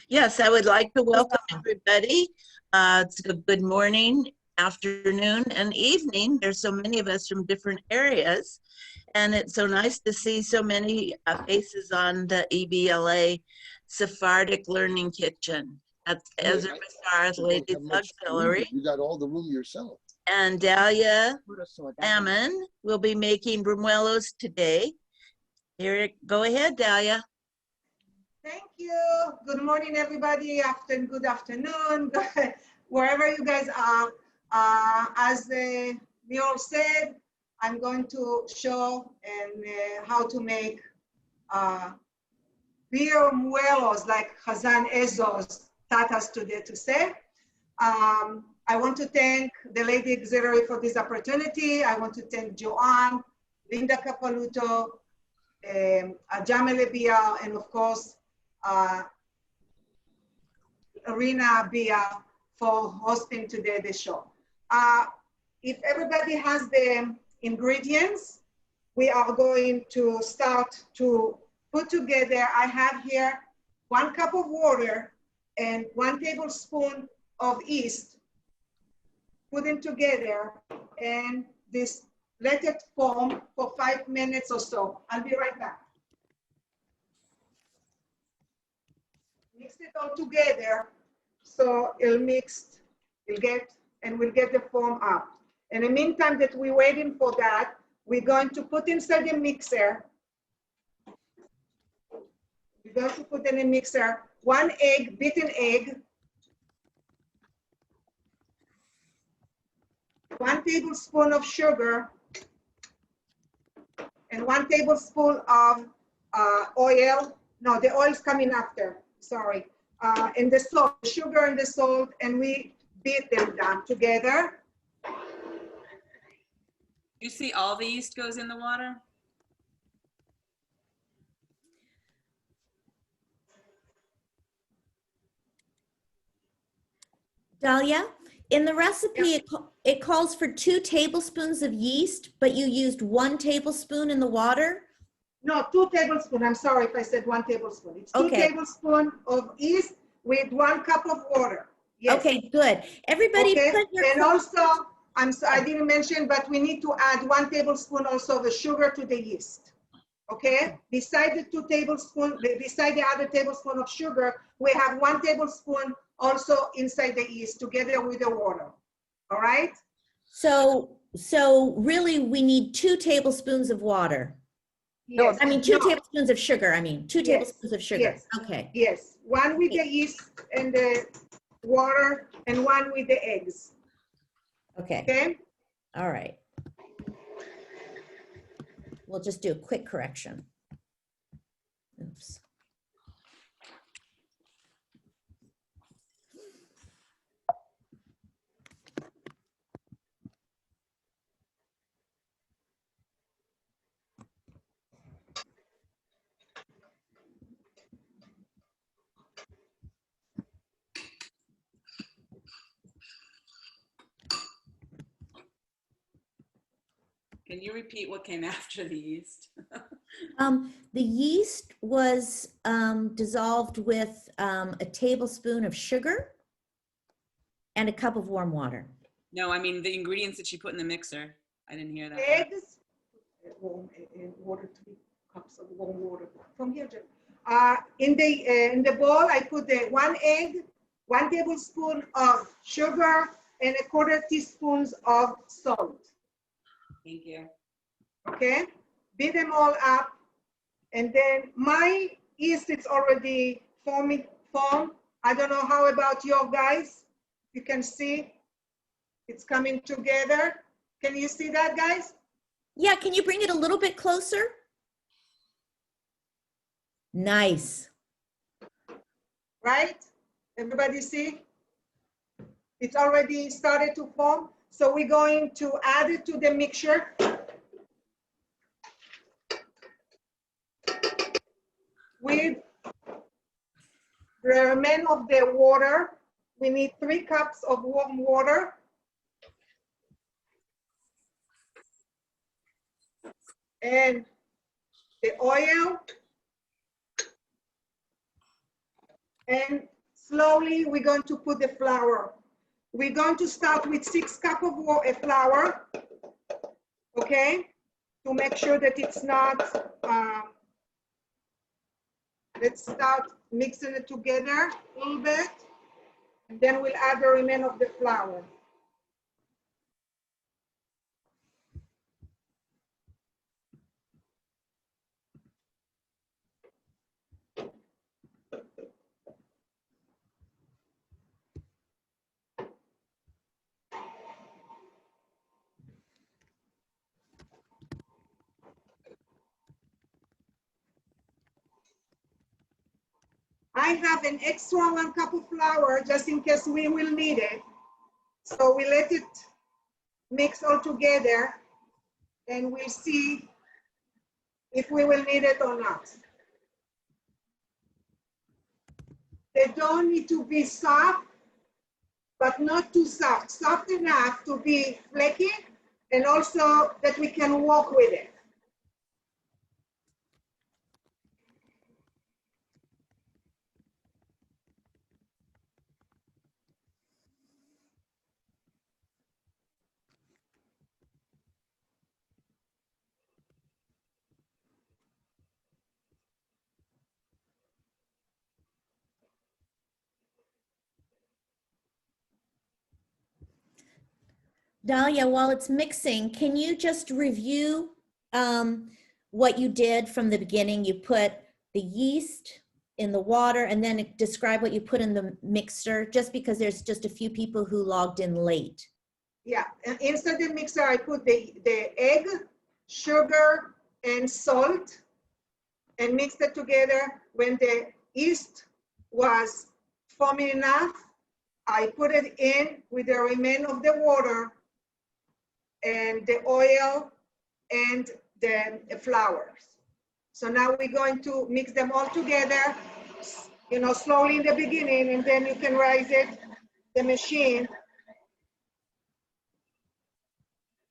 Yes, I would like to welcome everybody. It's a good morning, afternoon, and evening. There's so many of us from different areas, and it's so nice to see so many faces on the EBLA Sephardic Learning Kitchen. That's Ezra Bessaroth, Ladies Auxiliary. You got all the room yourself. And Dahlia Ammon will be making Burmuelos today. Here, go ahead, Dahlia. Thank you. Good morning, everybody. Good afternoon, wherever you guys are. As Neil said, I'm going to show how to make Burmuelos, like Hazan Ezos taught us today to say. I want to thank the Lady Auxiliary for this opportunity. I want to thank Joanne, Linda Capaluto, Jamile Bia, and of course, Arena Bia for hosting today the show. If everybody has the ingredients, we are going to start to put together. I have here 1 cup of water and 1 tablespoon of yeast. Put them together and let it form for 5 minutes or so. I'll be right back. Mix it all together so it'll mix, we'll get the foam up. In the meantime that we're waiting for that, we're going to put inside the mixer. We're going to put in the mixer 1 egg, beaten egg, 1 tablespoon of sugar, and 1 tablespoon of oil. No, the oil's coming after. Sorry, and the salt, sugar and the salt, and we beat them down together. You see all the yeast goes in the water? Dahlia, in the recipe, it calls for 2 tablespoons of yeast, but you used 1 tablespoon in the water? No, 2 tablespoons. I'm sorry if I said 1 tablespoon. It's 2 tablespoons of yeast with 1 cup of water. Yes. Okay, good. Everybody, okay. And also, I didn't mention, but we need to add 1 tablespoon also of the sugar to the yeast. Okay. Beside the 2 tablespoons, beside the other tablespoon of sugar, we have 1 tablespoon also inside the yeast together with the water. All right. So really, we need 2 tablespoons of water. Yes. I mean, 2 tablespoons of sugar. I mean, 2 tablespoons of sugar. Yes. Okay. Yes. 1 with the yeast and the water, and 1 with the eggs. Okay. Okay. All right. We'll just do a quick correction. Oops. Can you repeat what came after the yeast? The yeast was dissolved with a tablespoon of sugar and a cup of warm water. No, I mean the ingredients that you put in the mixer. I didn't hear that. Eggs, warm water, 3 cups of warm water. From here, Jim. In the bowl, I put the 1 egg, 1 tablespoon of sugar, and 1/4 teaspoon of salt. Thank you. Okay, beat them all up, and then my yeast is already forming. I don't know how about your guys. You can see it's coming together. Can you see that, guys? Yeah, can you bring it a little bit closer? Nice. Right? Everybody see? It's already started to form. So we're going to add it to the mixture. With the remainder of the water, we need 3 cups of warm water. And the oil. And slowly we're going to put the flour. We're going to start with 6 cups of flour, okay? To make sure that it's not, let's start mixing it together a little bit. And then we'll add the remainder of the flour. I have an extra 1 cup of flour just in case we will need it. So we let it mix all together and we'll see if we will need it or not. They don't need to be soft, but not too soft. Soft enough to be flaky and also that we can walk with it. Dahlia, while it's mixing, can you just review what you did from the beginning? You put the yeast in the water and then describe what you put in the mixer, just because there's just a few people who logged in late. Yeah, and inside the mixer, I put the egg, sugar, and salt, and mixed it together. When the yeast was foaming enough, I put it in with the remainder of the water and the oil and the flours. So now we're going to mix them all together, you know, slowly in the beginning, and then you can raise it, the machine,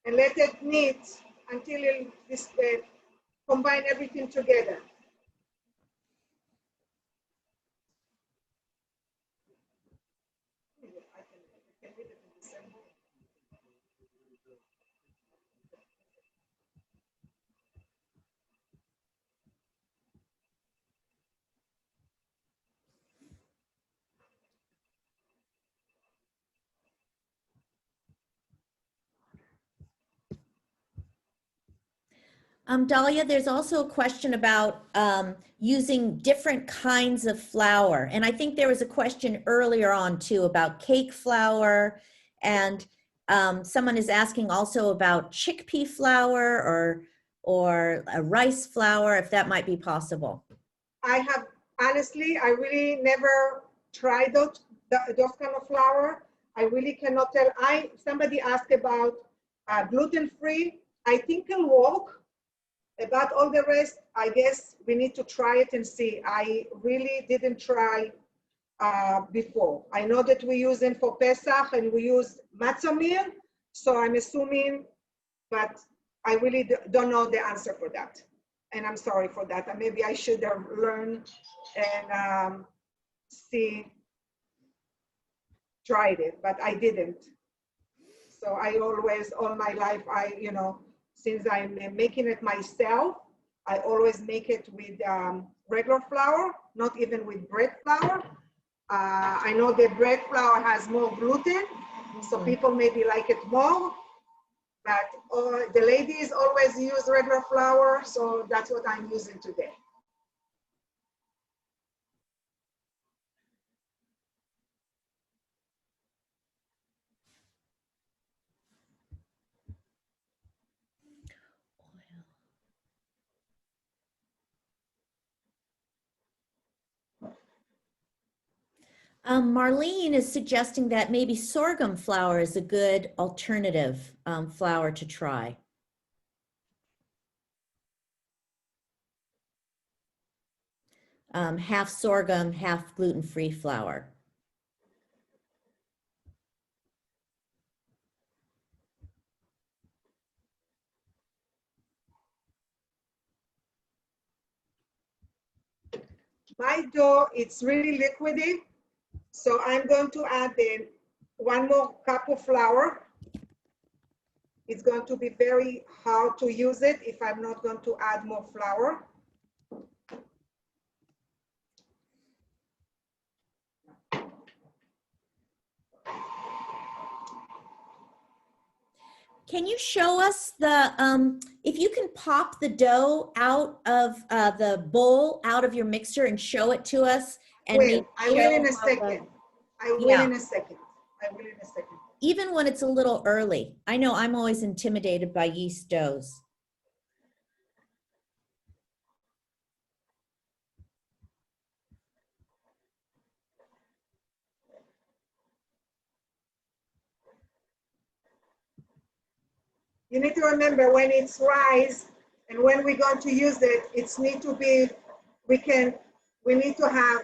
and let it knit until it combine everything together. Dahlia, there's also a question about using different kinds of flour. And I think there was a question earlier on too about cake flour, and someone is asking also about chickpea flour or a rice flour, if that might be possible. I have, honestly, I really never tried those kind of flour. I really cannot tell. Somebody asked about gluten-free. I think it'll work. About all the rest, I guess we need to try it and see. I really didn't try before. I know that we use it for Pesach and we use matzah meal, so I'm assuming, but I really don't know the answer for that. And I'm sorry for that. And maybe I should have learned and tried it, but I didn't. So I always, all my life, since I'm making it myself, I always make it with regular flour, not even with bread flour. I know that bread flour has more gluten, so people maybe like it more, but the ladies always use regular flour, so that's what I'm using today. Marlene is suggesting that maybe sorghum flour is a good alternative flour to try. Half sorghum, half gluten-free flour. My dough, it's really liquidy. So I'm going to add in 1 more cup of flour. It's going to be very hard to use it if I'm not going to add more flour. Can you show us the, if you can pop the dough out of the bowl, out of your mixer and show it to us? And maybe I will in a show how the- second. I will Yeah. in a second. I will in a second. Even when it's a little early. I know I'm always intimidated by yeast doughs. You need to remember when it's rice and when we're going to use it, it's need to be, we need to have,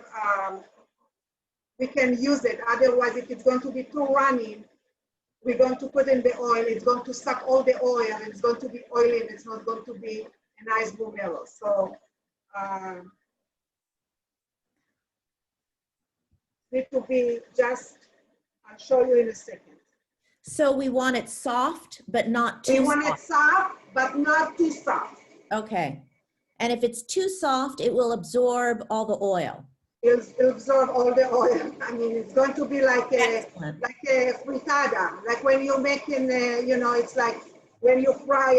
we can use it. Otherwise, if it's going to be too runny, we're going to put in the oil. It's going to suck all the oil. And it's going to be oily and it's not going to be a nice burmuelo. So need to be just, I'll show you in a second. So we want it soft, but not too We soft. want it soft, but not too soft. Okay. And if it's too soft, it will absorb all the oil. It'll absorb all the oil. I mean, it's going to be like a Excellent. fritada, like when you're making, you know, it's like when you fry,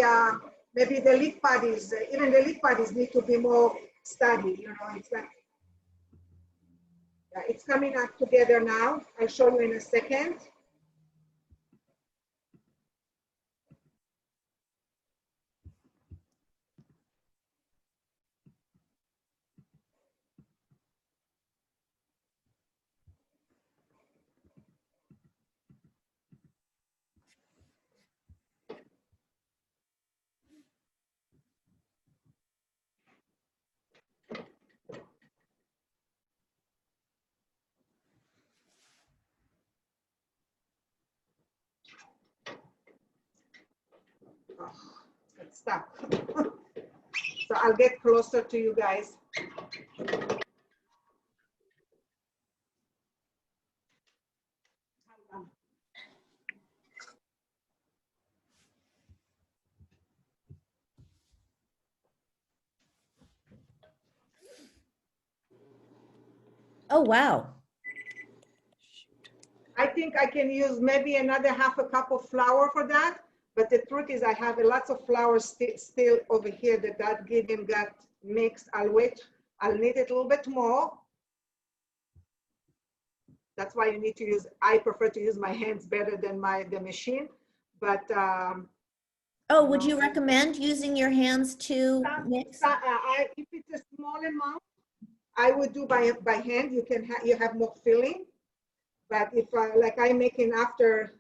maybe the leek patties, even the leek patties need to be more steady, you know, it's like, yeah, it's coming up together now. I'll show you in a second. Oh, it's stuck. So I'll get closer to you guys. Oh, wow. I think I can use maybe another half a cup of flour for that. But the truth is I have lots of flour still over here that Gideon got mixed. I'll wait. I'll need it a little bit more. That's why you need to use, I prefer to use my hands better than the machine. But Oh, would you recommend using your hands to mix? if it's a small amount, I would do by hand. You have more filling. But if like I'm making after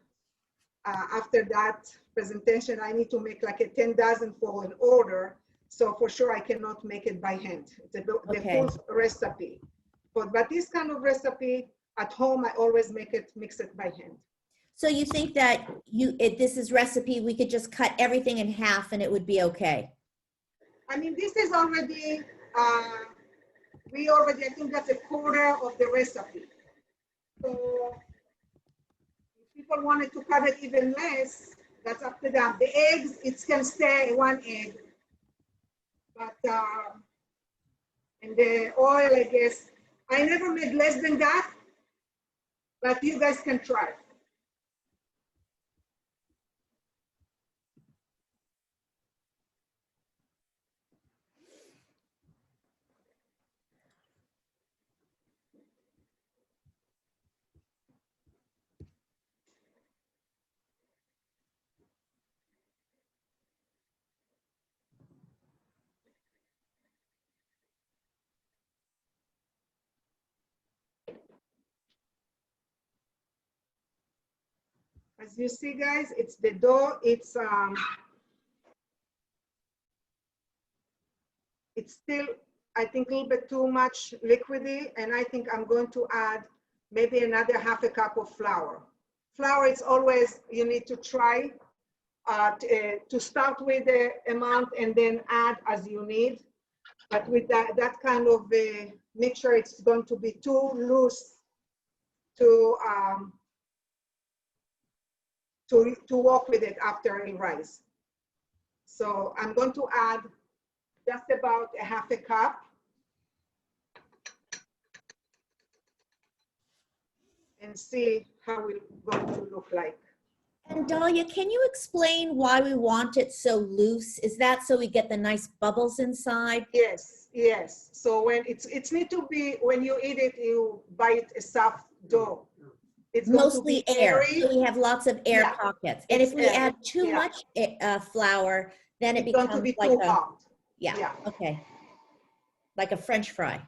that presentation, I need to make like a 10 dozen for an order. So for sure, I cannot make it by hand. The full recipe. But this kind of recipe at home, I always mix it by hand. So you think that this is recipe, we could just cut everything in half and it would be okay? I mean, this is already, I think that's a quarter of the recipe. So if people wanted to cut it even less, that's up to them. The eggs, it can stay 1 egg. But, and the oil, I guess, I never made less than that, but you guys can try. As you see, guys, it's the dough. It's still, I think, a little bit too much liquidy, and I think I'm going to add maybe another half a cup of flour. Flour, it's always, you need to try to start with the amount and then add as you need. But with that kind of mixture it's going to be too loose to work with it after it rise. So I'm going to add just about a half a cup. And see how it's going to look like. And Dahlia, can you explain why we want it so loose? Is that so we get the nice bubbles inside? Yes, yes. So when it's need to be, when you eat it, you bite a soft dough. It's Mostly going to be air, airy. so we have lots of air Yeah, pockets. And if we air, add too yeah. much flour, then it It's going to becomes be like too a, hard. yeah, Yeah. okay. Like a French fry.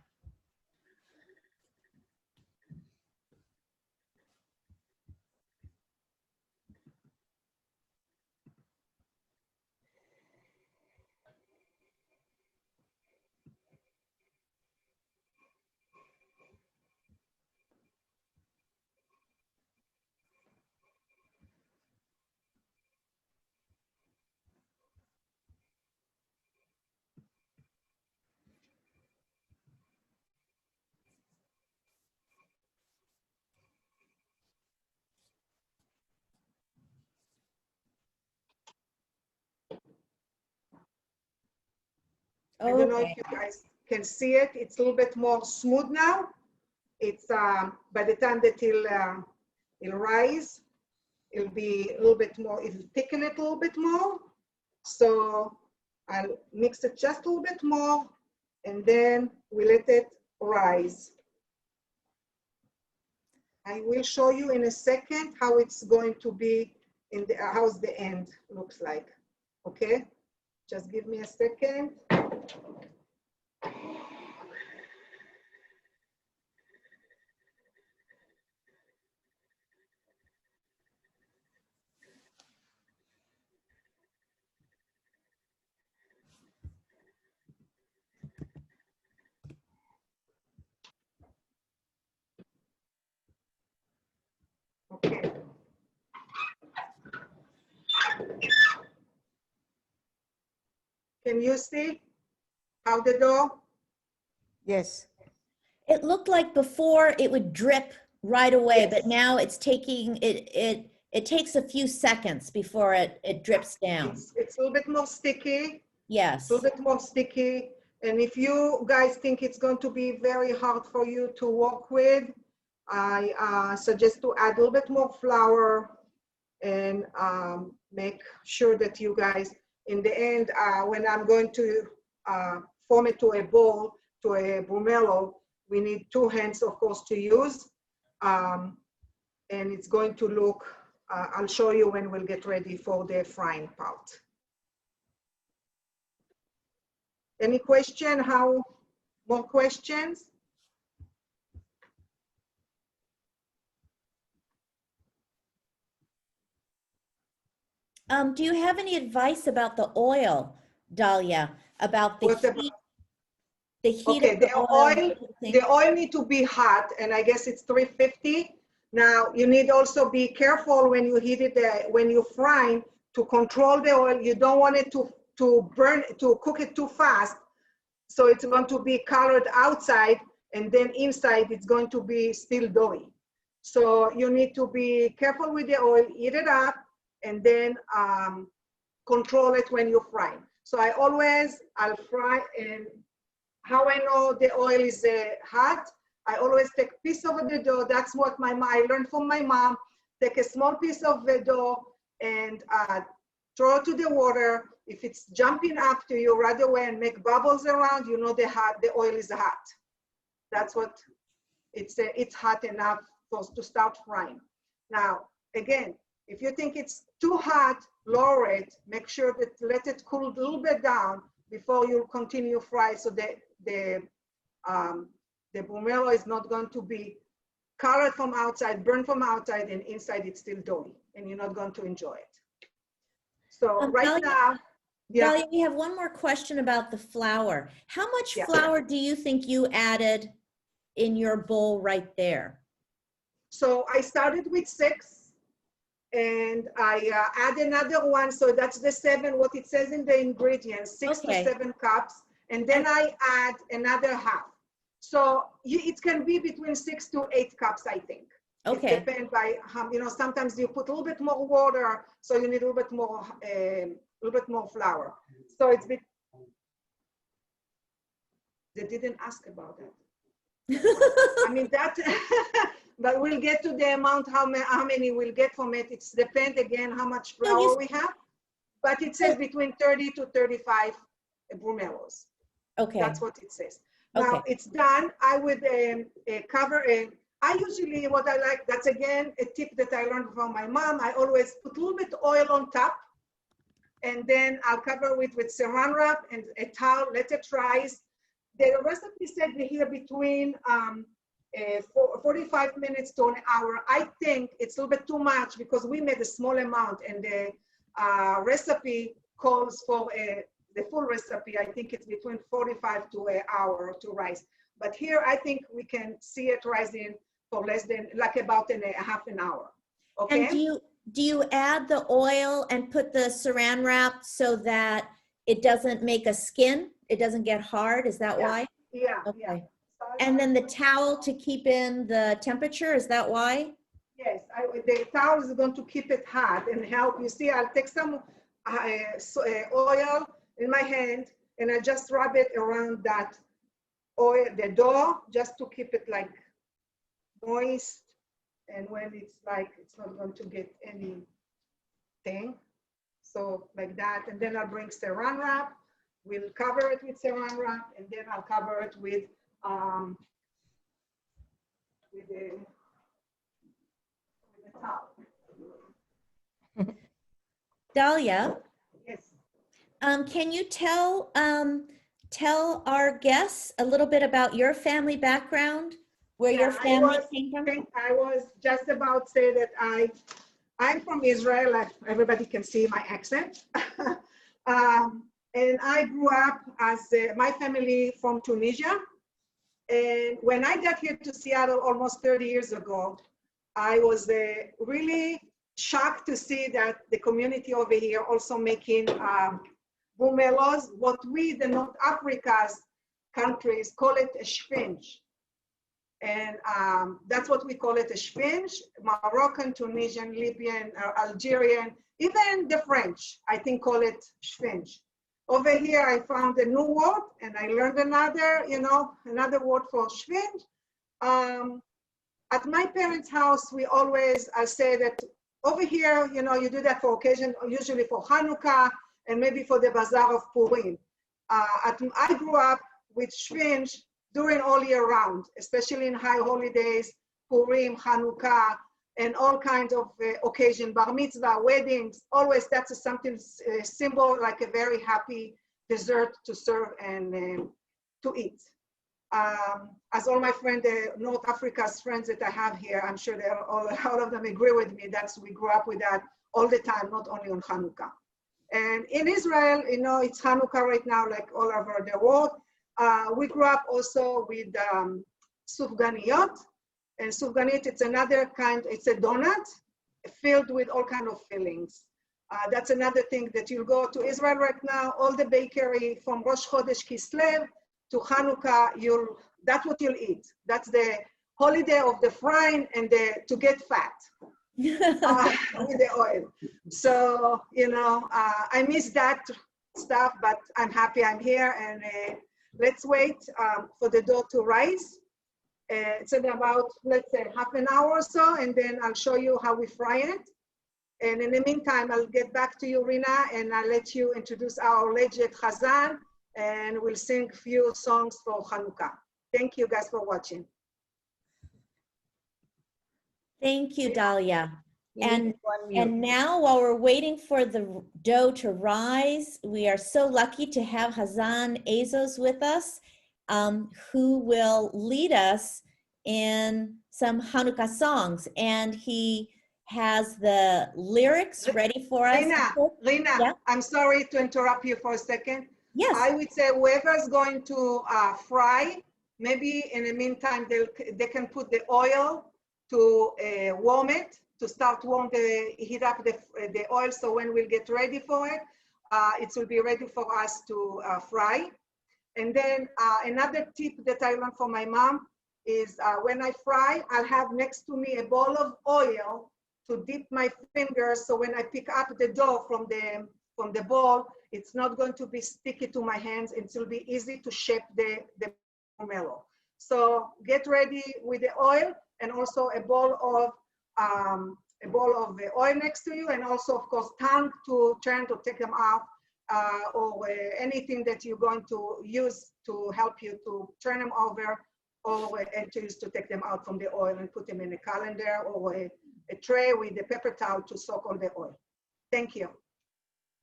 I don't know if Okay. you guys can see it. It's a little bit more smooth now. It's by the time that it'll rise, it'll be a little bit more, it'll thicken it a little bit more. So I'll mix it just a little bit more and then we let it rise. I will show you in a second how it's going to be in the, how's the end looks like, okay? Just give me a second. Okay. Can you see how the dough? Yes. It looked like before it would drip right away, Yes. but now it's taking, it takes a few seconds before it drips down. It's a little bit more sticky. Yes. A little bit more sticky. And if you guys think it's going to be very hard for you to work with, I suggest to add a little bit more flour and make sure that you guys, in the end, when I'm going to form it to a bowl, to a Burmuelo, we need 2 hands, of course, to use. And it's going to look, I'll show you when we'll get ready for the frying part. Any question? How, more questions? Do you have any advice about the oil, Dahlia? About the What about- heat? The heat Okay, of the the oil need to be hot, and I guess it's 350. Now, you need also be careful when you heat it, when you fry, to control the oil. You don't want it to burn, to cook it too fast. So it's going to be colored outside, and then inside it's going to be still doughy. So you need to be careful with the oil, heat it up, and then control it when you fry. So I'll fry, and how I know the oil is hot, I always take a piece of the dough. That's what I learned from my mom. Take a small piece of the dough and throw it to the water. If it's jumping up to you right away and make bubbles around, you know the oil is hot. That's what it's hot enough to start frying. Now, again, if you think it's too hot, lower it. Make sure that let it cool a little bit down before you continue fry, so that the Burmuelo is not going to be colored from outside, burned from outside, and inside it's still doughy, and you're not going to enjoy it. So right Dahlia, now, yeah. Dahlia, we have one more question about the flour. How much Yeah. flour do you think you added in your bowl right there? So I started with 6, and I add another 1. So that's the 7, what it says in the ingredients, 6 Okay. to 7 cups. And then I add another half. So it can be between 6 to 8 cups, I think. Okay. It depends by how, you know, sometimes you put a little bit more water, so you need a little bit more flour. So it's bit. They didn't ask about that. I mean that, but we'll get to the amount how many we'll get from it. It's depend again how much flour we have, but it says between 30 to 35 Burmuelos. Okay. That's what it says. Now Okay. it's done. I would cover it. I usually, what I like, that's again a tip that I learned from my mom. I always put a little bit oil on top, and then I'll cover it with saran wrap and a towel, let it rise. The recipe said here between 45 minutes to an hour. I think it's a little bit too much because we made a small amount, and the recipe calls for the full recipe. I think it's between 45 to an hour to rise. But here, I think we can see it rising for less than, like about a half an hour. Okay. And do you add the oil and put the saran wrap so that it doesn't make a skin? It doesn't get hard? Is that why? Yeah. Okay. Yeah. And then the towel to keep in the temperature, is that why? Yes, the towel is going to keep it hot and help. You see, I'll take some oil in my hand and I just rub it around that oil, the dough, just to keep it like moist. And when it's like, it's not going to get anything. So like that, and then I'll bring saran wrap. We'll cover it with saran wrap, and then I'll cover it with the towel. Dahlia, Yes. can you tell our guests a little bit about your family background, where your family came from? I was just about to say that I'm from Israel, like everybody can see my accent. And I grew up as my family from Tunisia. And when I got here to Seattle almost 30 years ago, I was really shocked to see that the community over here also making Burmuelos, what we, the North Africa's countries, call it a shfinge. And that's what we call it, a shfinge. Moroccan, Tunisian, Libyan, Algerian, even the French, I think, call it shfinge. Over here, I found a new word, and I learned another word for shfinge. At my parents' house, we always, I say that over here, you do that for occasion, usually for Hanukkah, and maybe for the Bazaar of Purim. I grew up with shfinge during all year round, especially in high holidays, Purim, Hanukkah, and all kinds of occasion, bar mitzvah, weddings, always that's something symbol, like a very happy dessert to serve and to eat. As all my friends, North Africa's friends that I have here, I'm sure they're all of them agree with me, we grew up with that all the time, not only on Hanukkah. And in Israel, it's Hanukkah right now, like all over the world. We grew up also with sufganiyot. And sufganiyot, it's another kind, it's a donut filled with all kinds of fillings. That's another thing that you'll go to Israel right now, all the bakery from Rosh Chodesh Kislev to Hanukkah, that's what you'll eat. That's the holiday of the frying and to get fat with the oil. So, I miss that stuff, but I'm happy I'm here, and let's wait for the dough to rise. It's in about, let's say, half an hour or so, and then I'll show you how we fry it. And in the meantime, I'll get back to you, Rina, and I'll let you introduce our legend Chazan, and we'll sing a few songs for Hanukkah. Thank you guys for watching. Thank you, Dahlia. And now, while we're waiting for the dough to rise, we are so lucky to have Hazan Azos with us, who will lead us in some Hanukkah songs. And he has the lyrics ready for us. Rina, yeah? I'm sorry to interrupt you for a second. Yes. I would say whoever's going to fry, maybe in the meantime, they can put the oil to warm it, to start heat up the oil, so when we'll get ready for it, it will be ready for us to fry. And then another tip that I learned from my mom is when I fry, I'll have next to me a bowl of oil to dip my fingers, so when I pick up the dough from the bowl, it's not going to be sticky to my hands, and it will be easy to shape the marshmallow. So get ready with the oil, and also a bowl of the oil next to you, and also of course tongue to turn to take them off, or anything that you're going to use to help you to turn them over, or to use to take them out from the oil and put them in a colander or a tray with the paper towel to soak all the oil. Thank you.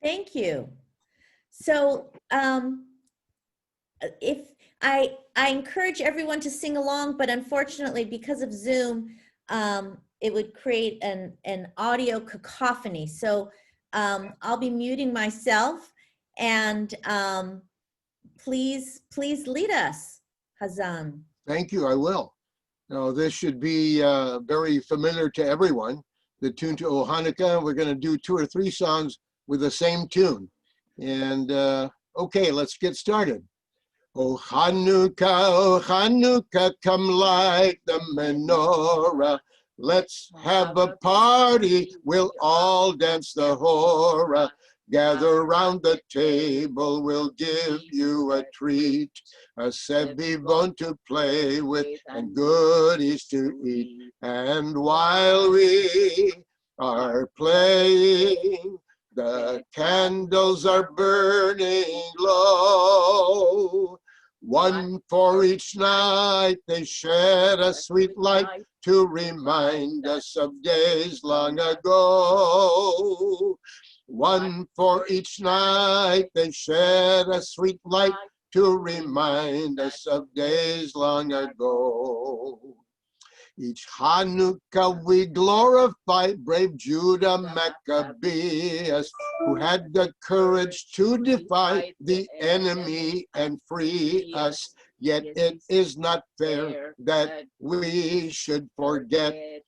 Thank you. So if I encourage everyone to sing along, but unfortunately because of Zoom, it would create an audio cacophony. So I'll be muting myself, and please lead us, Hazan. Thank you, I will. Now, this should be very familiar to everyone. The tune to O Hanukkah, we're going to do 2 or 3 songs with the same tune. And okay, let's get started. O Hanukkah, come light the menorah. Let's have a party, we'll all dance the hora. Gather round the table, we'll give you a treat. A sevivon to play with and goodies to eat. And while we are playing, the candles are burning low. One for each night, they shed a sweet light to remind us of days long ago. One for each night, they shed a sweet light to remind us of days long ago. Each Hanukkah we glorify brave Judah Maccabeus, who had the courage to defy the enemy and free us. Yet it is not fair that we should forget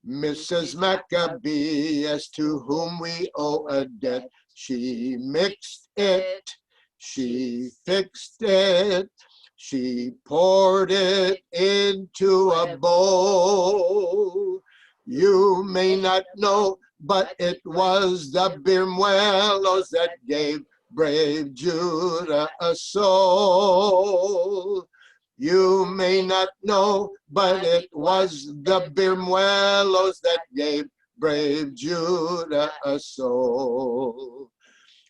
Mrs. Maccabeus, to whom we owe a debt. She mixed it, she fixed it, she poured it into a bowl. You may not know, but it was the Burmuelos that gave brave Judah a soul. You may not know, but it was the Burmuelos that gave brave Judah a soul.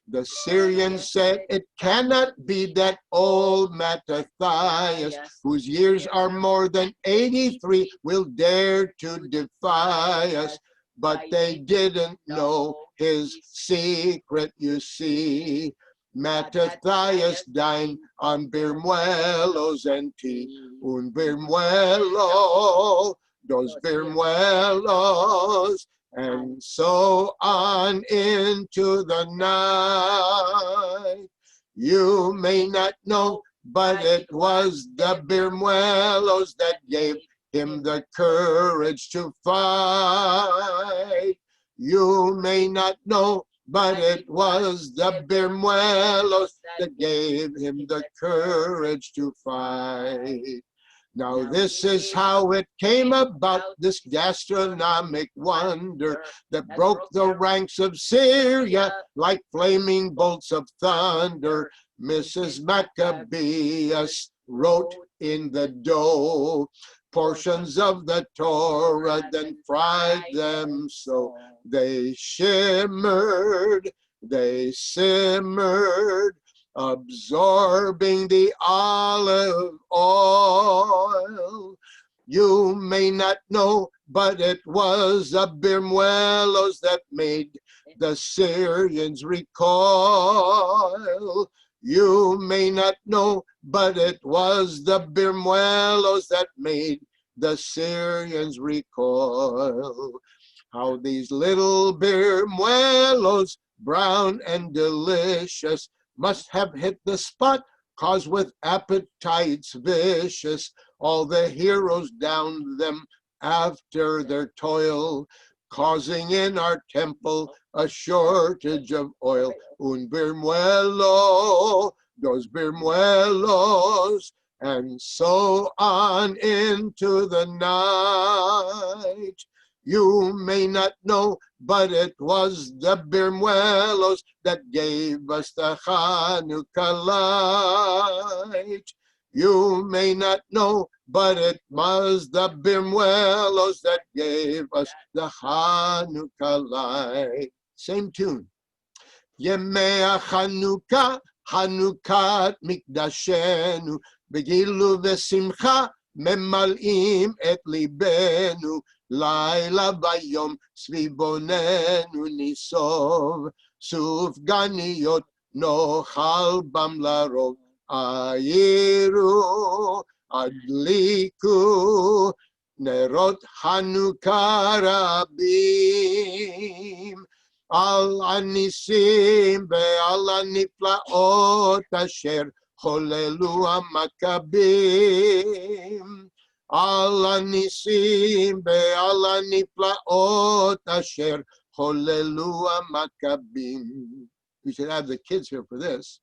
The Syrians said it cannot be that old Mattathias, whose years are more than 83, will dare to defy us. But they didn't know his secret, you see. Mattathias dined on Burmuelos and tea. Un Burmuelo, dos Burmuelos, and so on into the night. You may not know, but it was the Burmuelos that gave him the courage to fight. You may not know, but it was the Burmuelos that gave him the courage to fight. Now this is how it came about, this gastronomic wonder that broke the ranks of Syria like flaming bolts of thunder. Mrs. Maccabeus wrote in the dough portions of the Torah, then fried them so they shimmered, they simmered, absorbing the olive oil. You may not know, but it was the Burmuelos that made the Syrians recoil. You may not know, but it was the Burmuelos that made the Syrians recoil. How these little Burmuelos, brown and delicious, must have hit the spot, 'cause with appetites vicious, all the heroes downed them after their toil, causing in our temple a shortage of oil. Un Burmuelo, dos Burmuelos, and so on into the night. You may not know, but it was the Burmuelos that gave us the Hanukkah light. You may not know, but it was the Burmuelos that gave us the Hanukkah light. Same tune. Yemei Hanukkah, Hanukat Mikdashenu, Begilu v'simcha, Memal'im et libenu, Laila bayom svibonenu nisov, Suf ganiyot nochal bam larov, Ayiru adliku, Nerot Hanukkah rabim, Al anisim ve'al aniflaot asher cholelu hamakabim. Al anisim ve'al aniflaot asher cholelu hamakabim. We should have the kids here for this.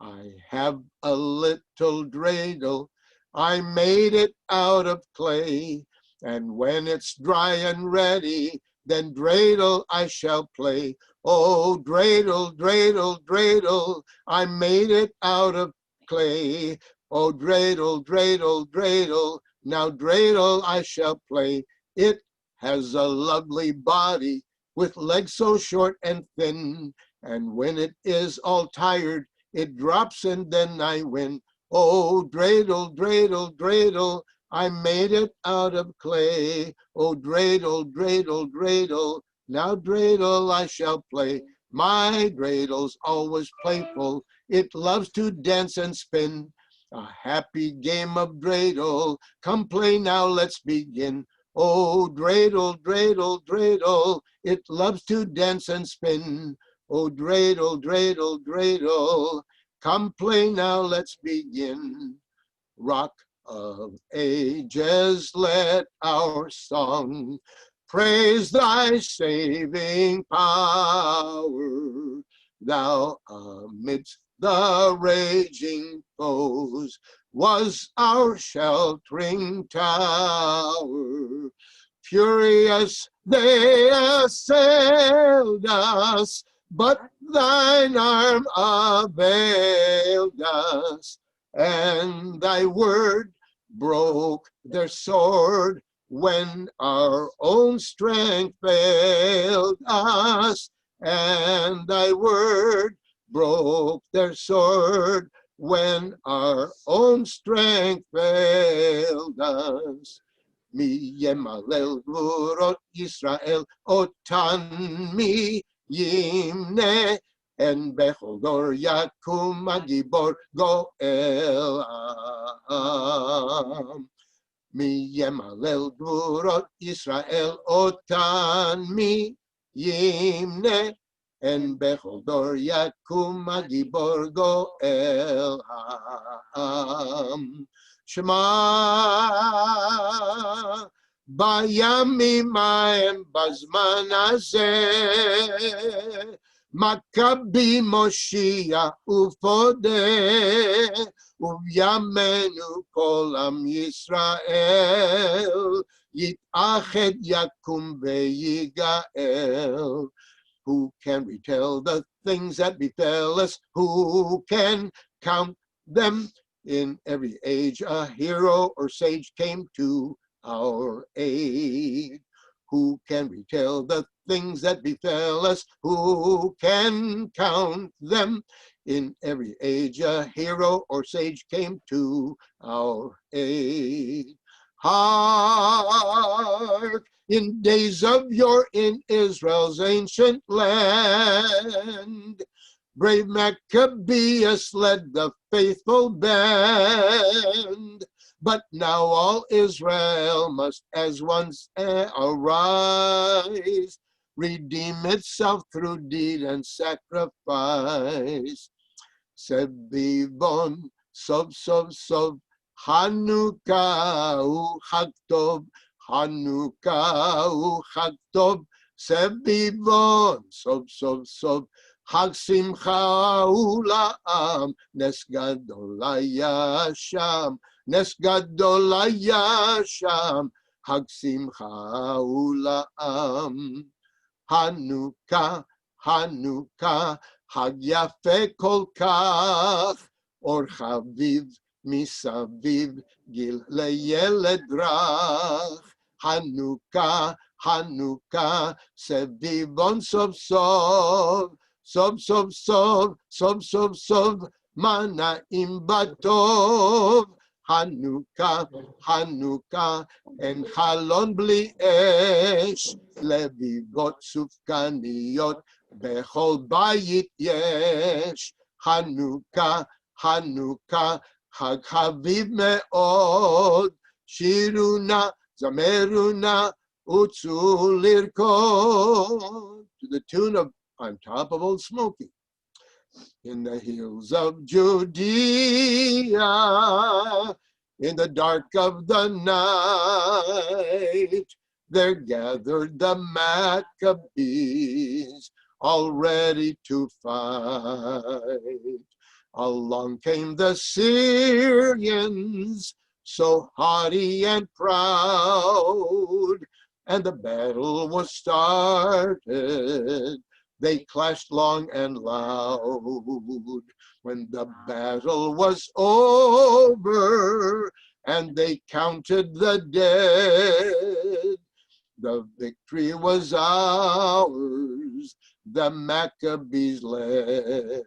I have a little dreidel. I made it out of clay, and when it's dry and ready, then dreidel I shall play. Oh, dreidel, dreidel, dreidel, I made it out of clay. Oh, dreidel, dreidel, dreidel, now dreidel I shall play. It has a lovely body with legs so short and thin, and when it is all tired, it drops and then I win. Oh, dreidel, dreidel, dreidel, I made it out of clay. Oh, dreidel, dreidel, dreidel, now dreidel I shall play. My dreidel's always playful. It loves to dance and spin. A happy game of dreidel. Come play now, let's begin. Oh, dreidel, dreidel, dreidel, it loves to dance and spin. Oh, dreidel, dreidel, dreidel, come play now, let's begin. Rock of ages, let our song praise thy saving power. Thou amidst the raging foes was our sheltering tower. Furious they assailed us, but thine arm availed us, and thy word broke their sword when our own strength failed us, and thy word broke their sword when our own strength failed us. Mi yemalel gvurot Yisrael otan mi yimne, en bechol dor yakum agibor goel am. Mi yemalel gvurot Yisrael otan mi yimne, en bechol dor yakum agibor goel am. Shema bayamim ha'em bazman hazeh, Maccabi Moshiach ufodeh, uvyamenu kol am Yisrael, yitached yakum veyigael. Who can retell the things that befell us? Who can count them? In every age a hero or sage came to our aid. Who can retell the things that befell us? Who can count them? In every age a hero or sage came to our aid. Hark! In days of yore in Israel's ancient land, brave Maccabeus led the faithful band. But now all Israel must as once arise, redeem itself through deed and sacrifice. Sebivon, sov, sov, sov, Hanukkah u Chag Tov, Hanukkah u Chag Tov, Sebivon, sov, sov, sov, Hag Simcha Ulam, Nes Gadol Haya Sham, Nes Gadol Haya Sham, Hag Simcha Ulam. Hanukkah, Hanukkah, Hag Yafe Kol Kach, Or Chaviv Misaviv, Gil Le'yeled Rach. Hanukkah, Hanukkah, Sevivon Sov Sov, Sov Sov Sov, Sov Sov Sov, Manaim Batov. Hanukkah, Hanukkah, En Chalon Bli Esh, Levivot Sufganiyot, Bechol Bayit Yesh. Hanukkah, Hanukkah, Hag Haviv Me'od, Shiruna, Zameruna, Utzu Lirkod, to the tune of On Top of Old Smoky. In the hills of Judea, in the dark of the night, there gathered the Maccabees, all ready to fight. Along came the Syrians, so haughty and proud, and the battle was started. They clashed long and loud. When the battle was over and they counted the dead, the victory was ours, the Maccabees led.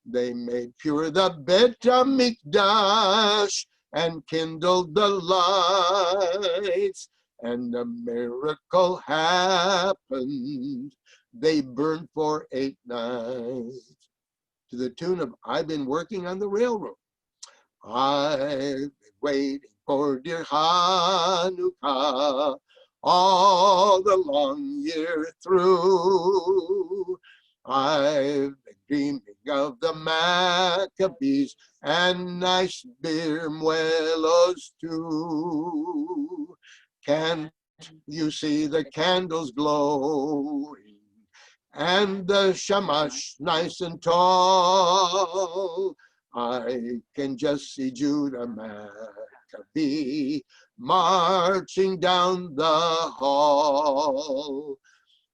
They made pure the Bet HaMikdash and kindled the lights, and a miracle happened. They burned for 8 nights, to the tune of I've been working on the railroad. I've been waiting for dear Hanukkah all the long year through. I've been dreaming of the Maccabees and nice Burmuelos too. Can't you see the candles glowing and the shamash nice and tall? I can just see Judah Maccabee marching down the hall.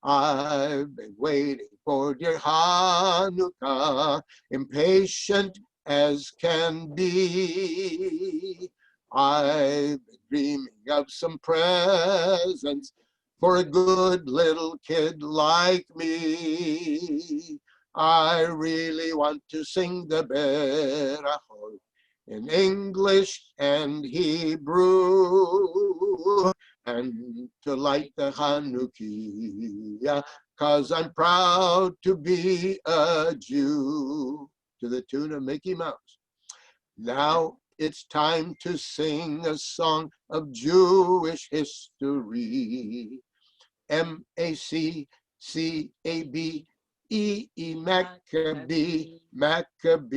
I've been waiting for dear Hanukkah, impatient as can be. I've been dreaming of some presents for a good little kid like me. I really want to sing the Berachot in English and Hebrew, and to light the Chanukiah, 'cause I'm proud to be a Jew, to the tune of Mickey Mouse. Now it's time to sing a song of Jewish history. M-A-C-C-A-B-E-E, Maccabee, Maccabees,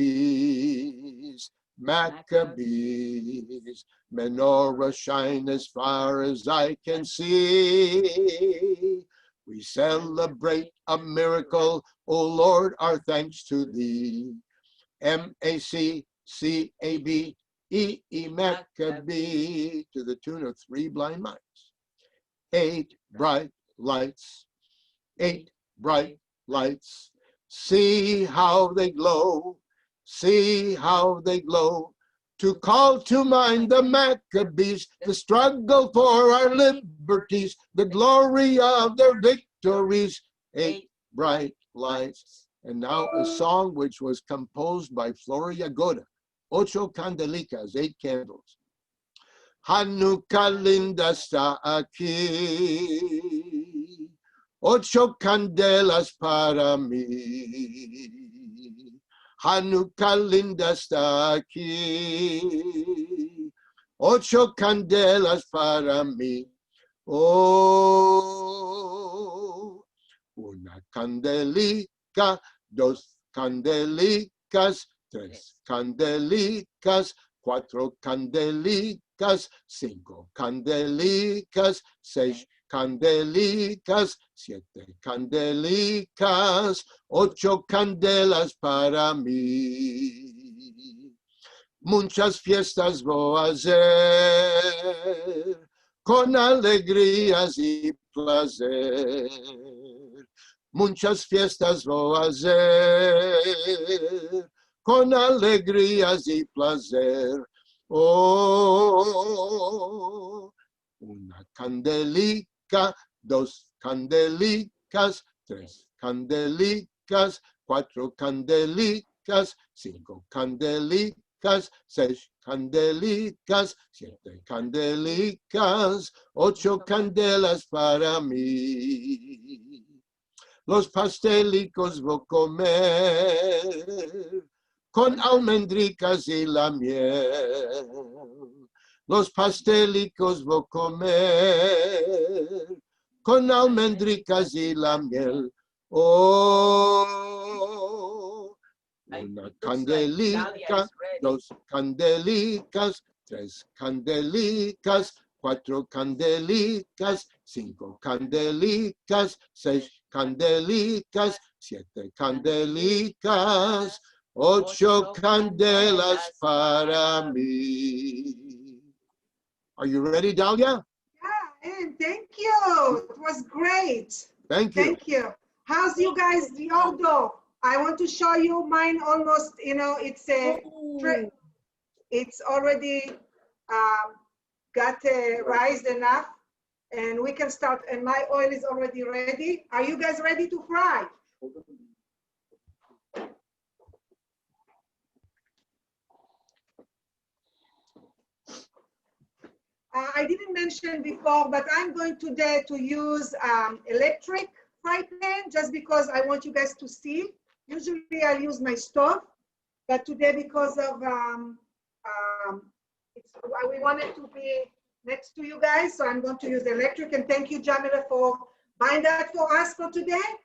Maccabees. Menorah shine as far as I can see. We celebrate a miracle, O Lord, our thanks to thee. M-A-C-C-A-B-E-E, Maccabee, to the tune of 3 blind mice. 8 bright lights, 8 bright lights. See how they glow, see how they glow. To call to mind the Maccabees, the struggle for our liberties, the glory of their victories. 8 bright lights. And now a song which was composed by Floria Goda, Ocho Candelicas, 8 candles. Hanukkah linda está aquí, 8 candelas para mí. Hanukkah linda está aquí, 8 candelas para mí. Oh, una candelica, 2 candelicas, 3 candelicas, 4 candelicas, 5 candelicas, 6 candelicas, 7 candelicas, 8 candelas para mí. Muchas fiestas voy a hacer, con alegrías y placer. Muchas fiestas voy a hacer, con alegrías y placer. Oh, una candelica, 2 candelicas, 3 candelicas, 4 candelicas, 5 candelicas, 6 candelicas, 7 candelicas, 8 candelas para mí. Los pastelicos voy a comer con almendricas y la miel. Los pastelicos voy a comer con almendricas y la miel. Oh, una candelica, 2 candelicas, 3 candelicas, 4 candelicas, 5 candelicas, 6 candelicas, 7 candelicas, 8 candelas para mí. Are you ready, Dalia? Yeah, and thank you. It was great. Thank you. Thank you. How's you guys, your dough? I want to show you mine almost, you know, it's already got rised enough, and we can start, and my oil is already ready. Are you guys ready to fry? I didn't mention before, but I'm going today to use electric fry pan just because I want you guys to see. Usually I use my stove, but today because of we wanted to be next to you guys, so I'm going to use electric. And thank you, Jamila, for buying that for us for today.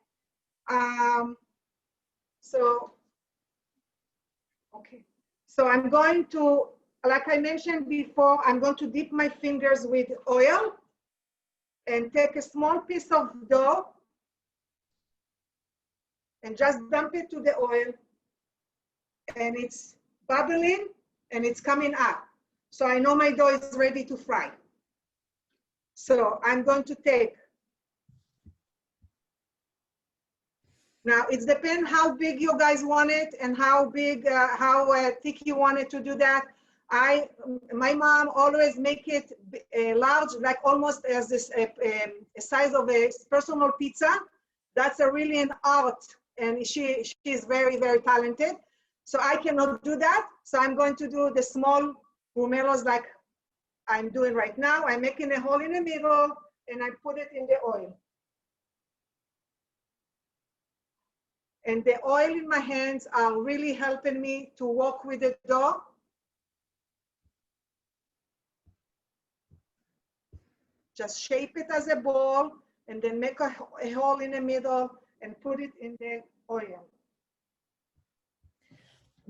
Okay. So I'm going to, like I mentioned before, I'm going to dip my fingers with oil and take a small piece of dough and just dump it to the oil, and it's bubbling and it's coming up. So I know my dough is ready to fry. So I'm going to take, now it depends how big you guys want it and how big, how thick you want it to do that. My mom always make it large, like almost as this a size of a personal pizza. That's really an art, and she is very, very talented. So I cannot do that. So I'm going to do the small burmuelos like I'm doing right now. I'm making a hole in the middle and I put it in the oil. And the oil in my hands are really helping me to work with the dough. Just shape it as a ball and then make a hole in the middle and put it in the oil.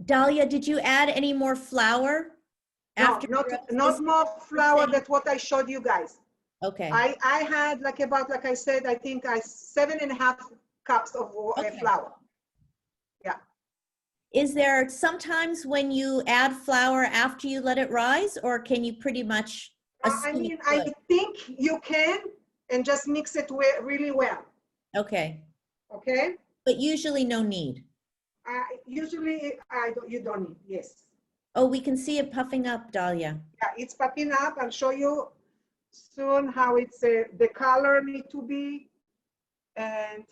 Dahlia, did you add any more flour? No, not more flour than what I showed you guys. Okay. I had like about, like I said, I think 7.5 cups of flour. Yeah. Is there sometimes when you add flour after you let it rise, or can you pretty much I mean, I think you can, and just mix it really well. Okay. Okay. But usually no need. Usually you don't need, yes. Oh, we can see it puffing up, Dahlia. Yeah, it's popping up. I'll show you soon how it's the color need to be, and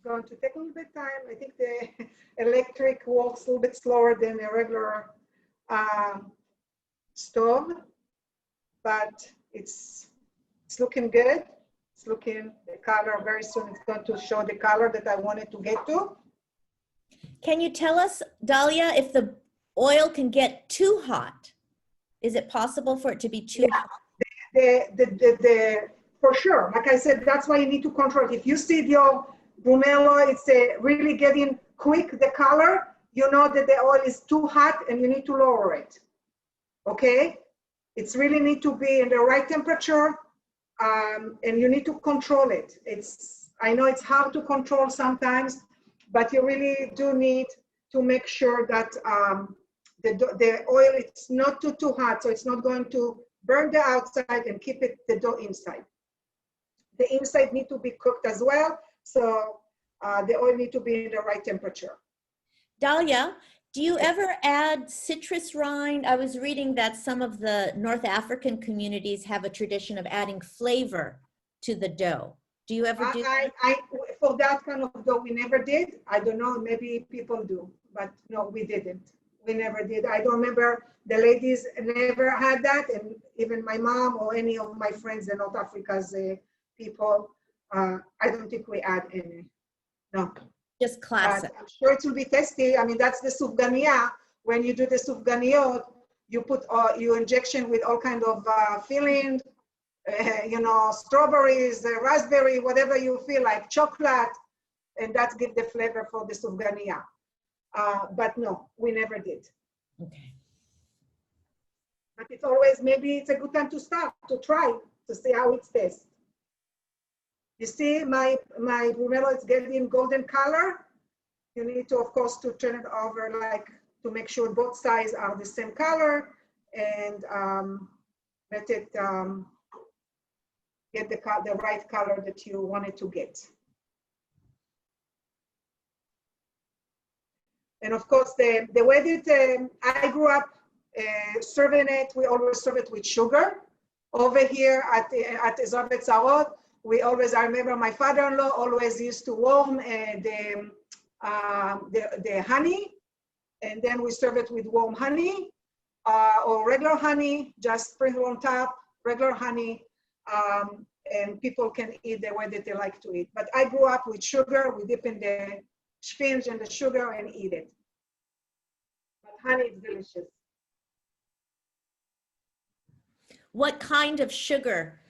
going to take a little bit of time. I think the electric works a little bit slower than a regular stove, but it's looking good. It's looking, the color, very soon it's going to show the color that I wanted to get to. Can you tell us, Dahlia, if the oil can get too hot? Is it possible for it to be too hot? For sure, like I said, that's why you need to control it. If you see your Burmuelo, it's really getting quick, the color, you know that the oil is too hot and you need to lower it, okay? It's really need to be in the right temperature, and you need to control it. I know it's hard to control sometimes, but you really do need to make sure that the oil, it's not too hot, so it's not going to burn the outside and keep the dough inside. The inside need to be cooked as well, so the oil need to be in the right temperature. Dahlia, do you ever add citrus rind? I was reading that some of the North African communities have a tradition of adding flavor to the dough. Do you ever do that? For that kind of dough, we never did. I don't know, maybe people do, but no, we didn't. We never did. I don't remember, the ladies never had that, and even my mom or any of my friends in North Africa's people, I don't think we add any, no. Just classic. I'm sure it will be tasty. I mean, that's the soufgania. When you do the soufganiot, you put your injection with all kind of filling, you know, strawberries, raspberry, whatever you feel like, chocolate, and that gives the flavor for the soufgania. But no, we never did. Okay. But it's always, maybe it's a good time to start, to try, to see how it tastes. You see, my Burmuelo is getting golden color. You need to, of course, to turn it over, like, to make sure both sides are the same color, and let it get the right color that you wanted to get. And of course, the way that I grew up serving it, we always serve it with sugar. Over here at Ezra Bessaroth, we always, I remember my father-in-law always used to warm the honey, and then we serve it with warm honey or regular honey, just sprinkle on top, regular honey, and people can eat the way that they like to eat. But I grew up with sugar. We dip in the spinach and the sugar and eat it. But honey is delicious. What kind of sugar,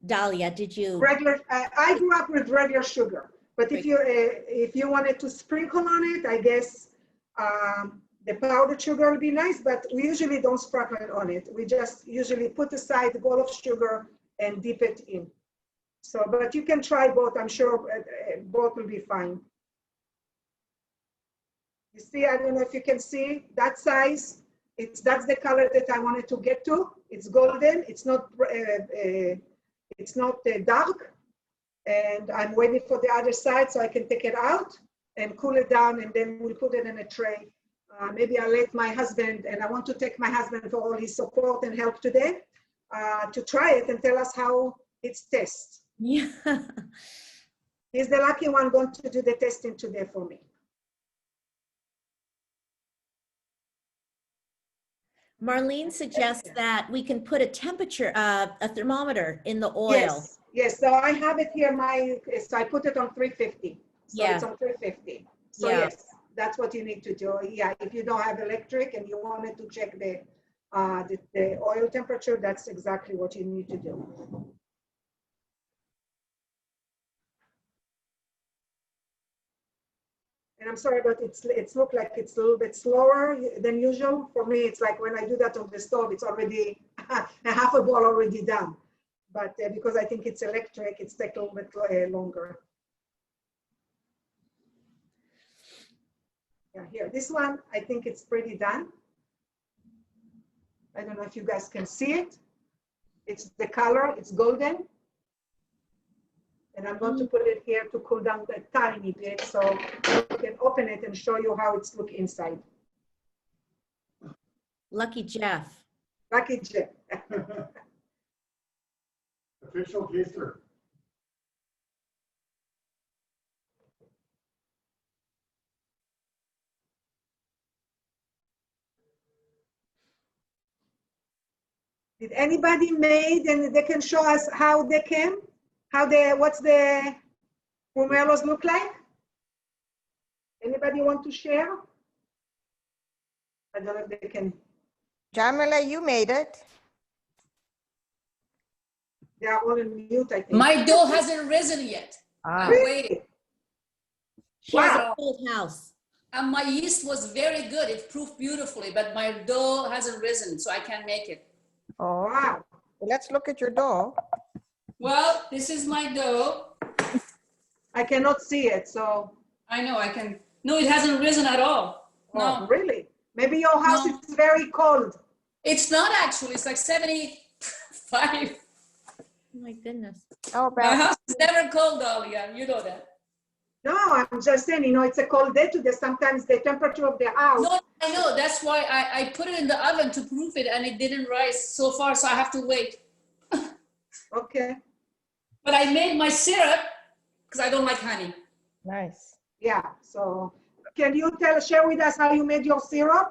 Dahlia, did you? Regular. I grew up with regular sugar. But if you wanted to sprinkle on it, I guess the powdered sugar would be nice. But we usually don't sprinkle it on it. We just usually put aside a bowl of sugar and dip it in. So, but you can try both. I'm sure both will be fine. You see, I don't know if you can see that size. That's the color that I wanted to get to. It's golden. It's not dark. And I'm waiting for the other side so I can take it out and cool it down, and then we'll put it in a tray. Maybe I'll let my husband, and I want to thank my husband for all his support and help today, to try it and tell us how it tastes. Yeah. He's the lucky one going to do the testing today for me. Marlene suggests that we can put a temperature, a thermometer in the oil. Yes, yes. So I have it here. So I put it on 350. So Yeah. it's on 350. So Yeah. yes, that's what you need to do. Yeah, if you don't have electric and you wanted to check the oil temperature, that's exactly what you need to do. And I'm sorry, but it's look like it's a little bit slower than usual. For me, it's like when I do that on the stove, it's already a half a bowl already done. But because I think it's electric, it's take a little bit longer. Yeah, here, this one, I think it's pretty done. I don't know if you guys can see it. It's the color, it's golden. And I'm going to put it here to cool down a tiny bit so I can open it and show you how it's look inside. Lucky Jeff. Lucky Jeff. Official taster. Did anybody made, and they can show us how they came? What's the Burmuelos look like? Anybody want to share? I don't know if they can. Jamila, you made it. They are all in mute, I think. My dough hasn't risen yet. Ah. I'm waiting. She has Wow. a full house. And my yeast was very good. It proofed beautifully, but my dough hasn't risen, so I can't make it. Oh, okay. Wow. Let's look at your dough. Well, this is my dough. I cannot see it, so. I know I can. No, it hasn't risen at all. Oh, No, really? Maybe your house No. is very cold. it's not actually. It's like 75. Oh my goodness. How My about, house is never cold, Dahlia. You know that. No, I'm just saying, it's a cold day today. Sometimes the temperature of the house. No, I know. That's why I put it in the oven to proof it, and it didn't rise so far, so I have to wait. Okay. But I made my syrup because I don't like honey. nice. Yeah. So can you share with us how you made your syrup?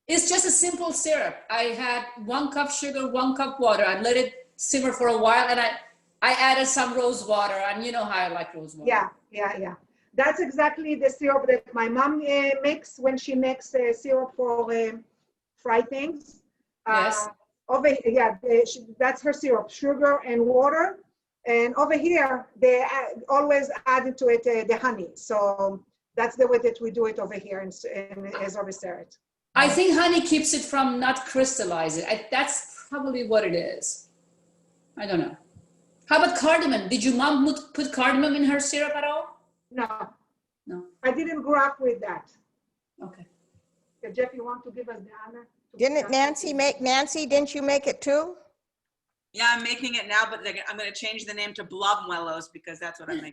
It's just a simple syrup. I had 1 cup sugar, 1 cup water. I let it simmer for a while, and I added some rose water, and you know how I like rose water. Yeah. That's exactly the syrup that my mom makes when she makes syrup for fried things. Yes. That's her syrup, sugar and water. And over here, they always add into it the honey. So that's the way that we do it over here in Ezra Bessaroth. I think honey keeps it from not crystallizing. That's probably what it is. I don't know. How about cardamom? Did your mom put cardamom in her syrup at all? No, No. I didn't grow up with that. Okay. Okay, Jeff, you want to give us the honor? Didn't Nancy, didn't you make it too? Yeah, I'm making it now, but I'm going to change the name to Burmuelos because that's what I'm making.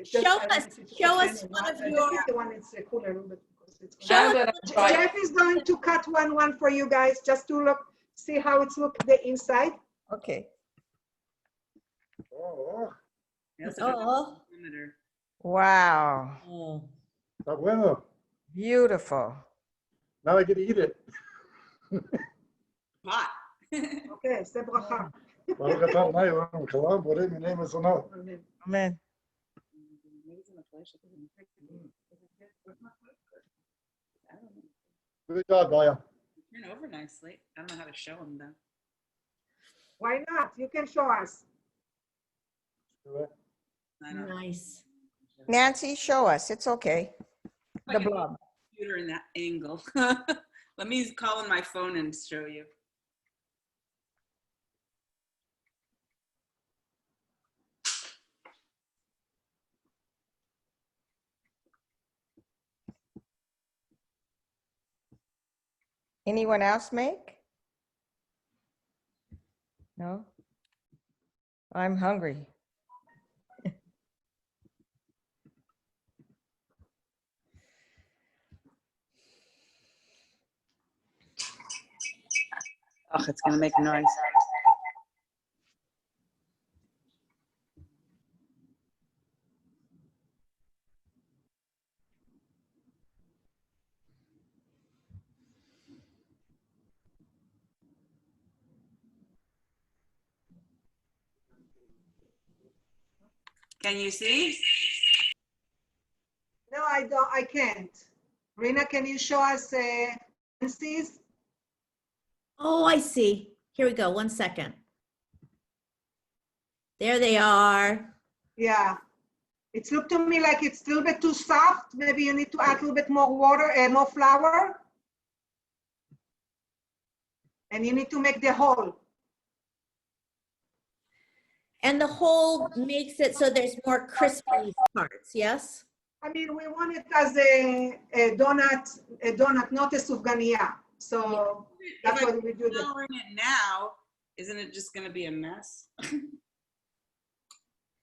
Show us one of your- Show us Jeff is going to cut one for you guys, just to see how it's look the inside. Okay. Oh, That's a good Oh. limiter. Wow. Oh. está bueno. Beautiful. Now I get to eat it. Hot. Okay, זה ברכה. ברוך אתה ה' אלוהינו כלם בורא מיני מזונות. Amen. Good job, Daya. Turn over nicely. I don't know how to show them though. Why not? You can show us. I don't know. Nice. Nancy, show us. It's okay. I The can blob. computer in that angle. Let me call on my phone and show you. Anyone else make? No? I'm hungry. Oh, it's gonna make noise. Can you see? No, I can't. Rina, can you show us Nancy's? Oh, I see. Here we go. 1 second. There they are. Yeah. It's looked to me like it's a little bit too soft. Maybe you need to add a little bit more water and more flour. And you need to make the hole. And the hole makes it so there's more crispy parts, yes? I mean, we want it as a donut, not a sufganiya. So that's If what we do. I'm coloring it now, isn't it just gonna be a mess?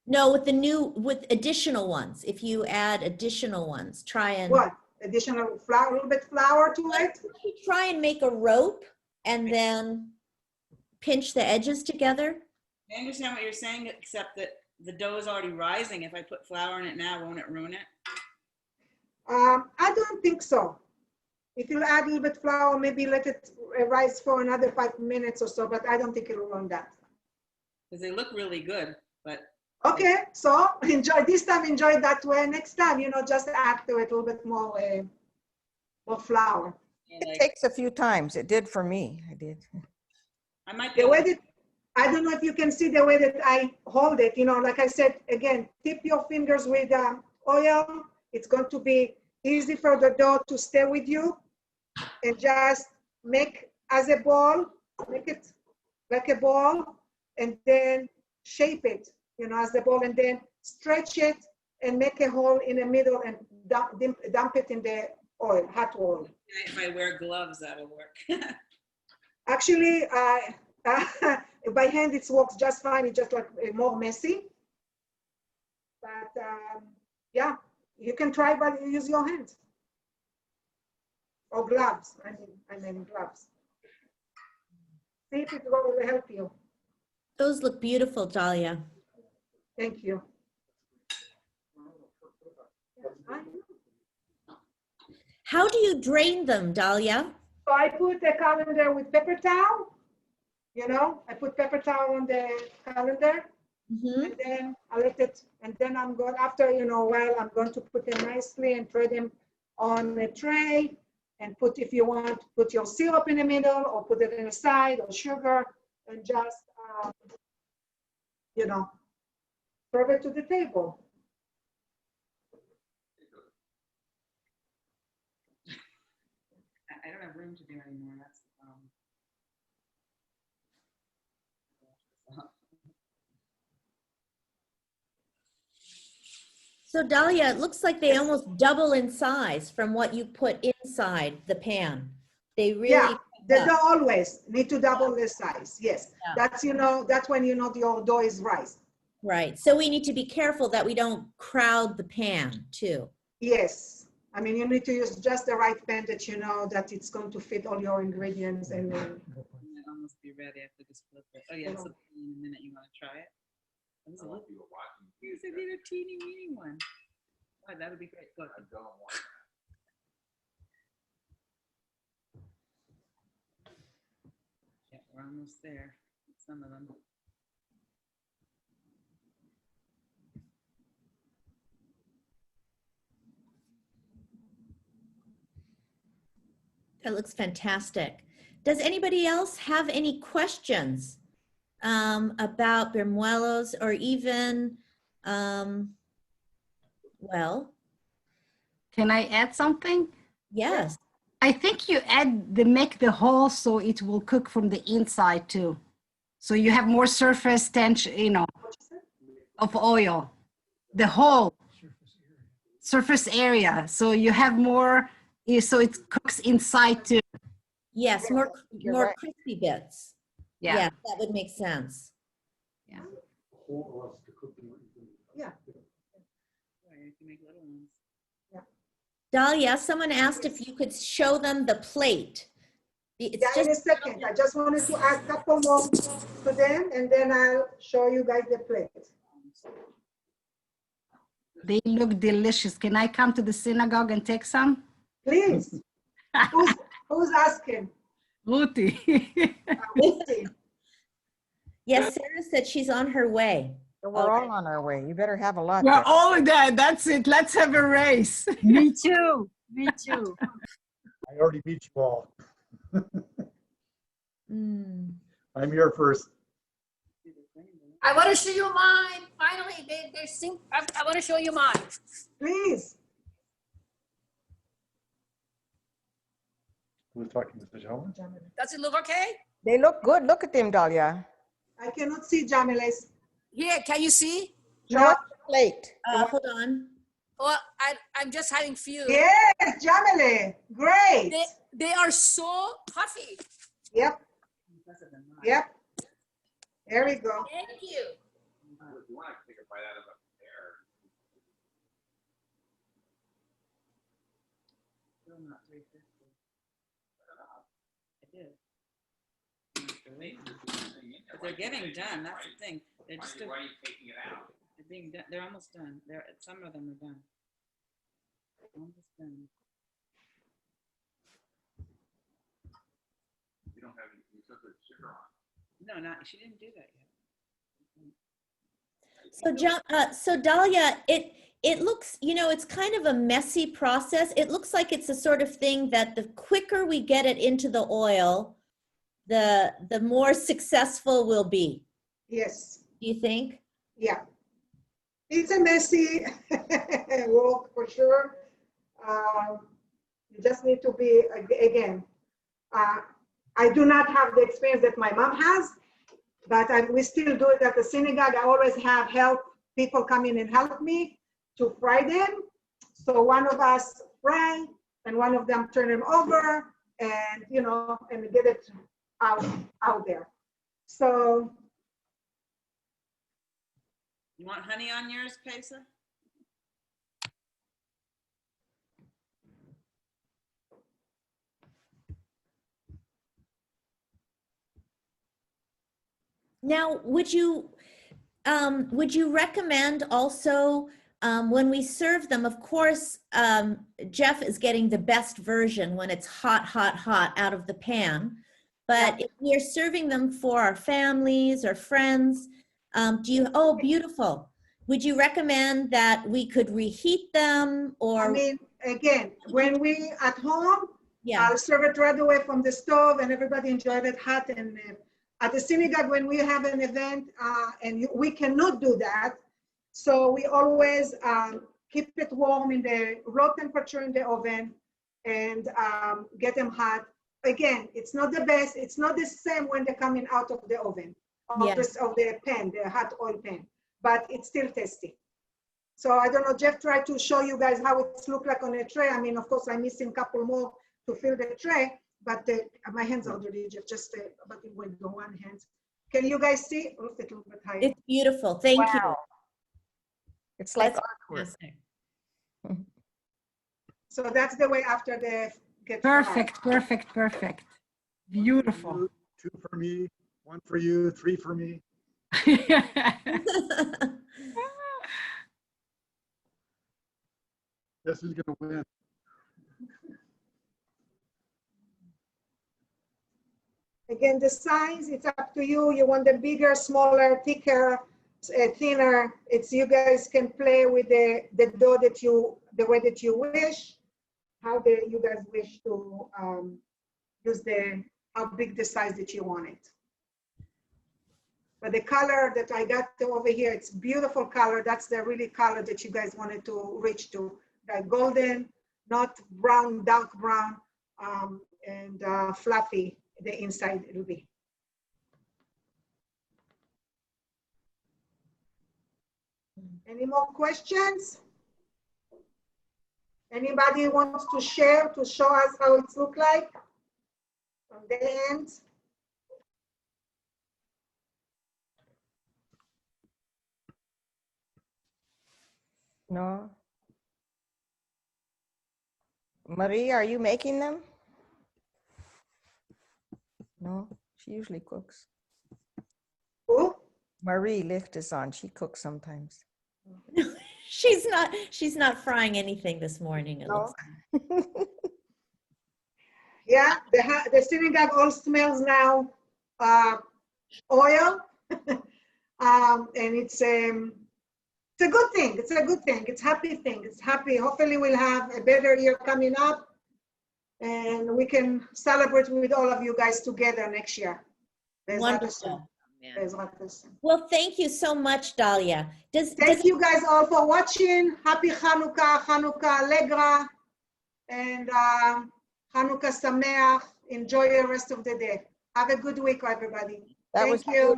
No, with additional ones. If you add additional ones, try and What? Additional flour, a little bit flour to it? try and make a rope and then pinch the edges together. I understand what you're saying, except that the dough is already rising. If I put flour in it now, won't it ruin it? I don't think so. If you add a little bit flour, maybe let it rise for another 5 minutes or so, but I don't think it'll run that. Because they look really good, but Okay, so enjoy this time, enjoy that way. Next time, just add to it a little bit more flour. It like, takes a few times. It did for me. I did. I might be The able way that, I don't know if you can see the way that I hold it, like I said, again, tip your fingers with oil. It's going to be easy for the dough to stay with you, and just make as a ball, make it like a ball, and then shape it, as the ball, and then stretch it and make a hole in the middle and dump it in the oil, hot oil. if I wear gloves, that'll work. Actually, by hand it works just fine. It's just like more messy. But yeah, you can try, but you use your hands or gloves. I mean gloves. See if it will help you. Those look beautiful, Dahlia. Thank you. How do you drain them, Dahlia? So I put a colander with paper towel. I put paper towel on the colander, Mhm. and then I let it. And then I'm going after a while. I'm going to put them nicely and throw them on a tray, and put, if you want, put your syrup in the middle, or put it in the side, or sugar, and just serve it to the table. I don't have room to do anymore. That's the problem. So Dahlia, it looks like they almost double in size from what you put inside the pan. They really. Yeah, they don't always need to double the size. Yes, Yeah. that's when your dough is right. Right. So we need to be careful that we don't crowd the pan too. Yes, I mean, you need to use just the right pan that that it's going to fit all your ingredients. And It might almost be ready after this flip it. Oh yeah, so in a minute you want to try it? It's a little teeny weeny one. Oh, that would be great. Go ahead. Yeah, we're almost there. Some of them. That looks fantastic. Does anybody else have any questions about Burmuelos, or even, well, Can I add something? yes. I think you make the hole so it will cook from the inside too. So you have more surface tension, of oil. The whole surface area. So you have more, so it cooks inside too. Yes, more right. crispy bits. Yeah. Yeah, that would make sense. Yeah. yeah, Oh, you can make little ones. Dahlia, someone asked if you could show them the plate. It's in a just, second. I just wanted to add a couple more to them, and then I'll show you guys the plate. They look delicious. Can I come to the synagogue and take some? Please. Who's asking? Ruti. Ruthie. yes, Sarah said she's on her way. So we're all on our way. You better have a lot. We're there. all there. That's it. Let's have a race. Me too. Me too. I already beat you all. Mm. I'm here first. I want to show you mine. Finally, they sing. I want to show you mine. Please. Who's talking, Mr. Gentleman? Does it look okay? They look good. Look at them, Dahlia. I cannot see Jamile's. Here, can you see? Show us the plate. Hold on. Well, I'm just having few. Yes, Jamile. Great. They are so puffy. Yep. Yep. There we go. Thank you. If you want to take a bite out of it there. Still not 350. I did. But they're getting done. That's the thing. They're just Why are you taking it out? they're being done. They're almost done. Some of them are done. Almost done. You don't have any, you took the sugar on. No, she didn't do that yet. So Dahlia, it looks, you know, it's kind of a messy process. It looks like it's the sort of thing that the quicker we get it into the oil, the more successful we'll be. Yes. Do you think? Yeah. It's a messy walk for sure. You just need to be, again, I do not have the experience that my mom has, but we still do it at the synagogue. I always have help, people come in and help me to fry them. So one of us fry and one of them turn them over and, you know, and get it out there. So. You want honey on yours, Pesa? Now, would you recommend also when we serve them, of course, Jeff is getting the best version when it's hot, hot, hot out of the pan. But if we're serving them for our families or friends, oh, beautiful. Would you recommend that we could reheat them or? I mean, again, when we at home, I'll serve it right away from the stove and everybody enjoyed it hot. And at the synagogue, when we have an event and we cannot do that, so we always keep it warm in the raw temperature in the oven and get them hot. Again, it's not the best. It's not the same when they're coming out of the oven, of the pan, the hot oil pan, but it's still tasty. So I don't know, Jeff tried to show you guys how it looks like on a tray. I mean, of course, I'm missing a couple more to fill the tray, but my hands are dirty, Jeff, just but it went on one hand. Can you guys see? Oh, it looks bit higher. It's beautiful. Thank you. It's like artwork. So that's the way after the get perfect, perfect, perfect. Beautiful. 2 for me, 1 for you, 3 for me. Guess who's gonna win? Again, the size, it's up to you. You want the bigger, smaller, thicker, thinner. It's you guys can play with the dough the way that you wish, you guys wish to use how big the size that you want it. But the color that I got over here, it's beautiful color. That's the really color that you guys wanted to reach to. Like golden, not brown, dark brown, and fluffy, the inside it'll be. Any more questions? Anybody wants to share, to show us how it looks like from the end? No. Marie, are you making them? No, she usually cooks. Who? Marie Licht is on. She cooks sometimes. She's not frying anything this morning. It looks like. Yeah, the synagogue all smells now oil, and it's a good thing. It's a good thing. It's a happy thing. It's happy. Hopefully we'll have a better year coming up and we can celebrate with all of you guys together next year. Wonderful. Well, thank you so much, Dahlia. Thank you guys all for watching. Happy Hanukkah, Hanukkah Allegra, and Hanukkah Sameach. Enjoy the rest of the day. Have a good week, everybody. Thank you.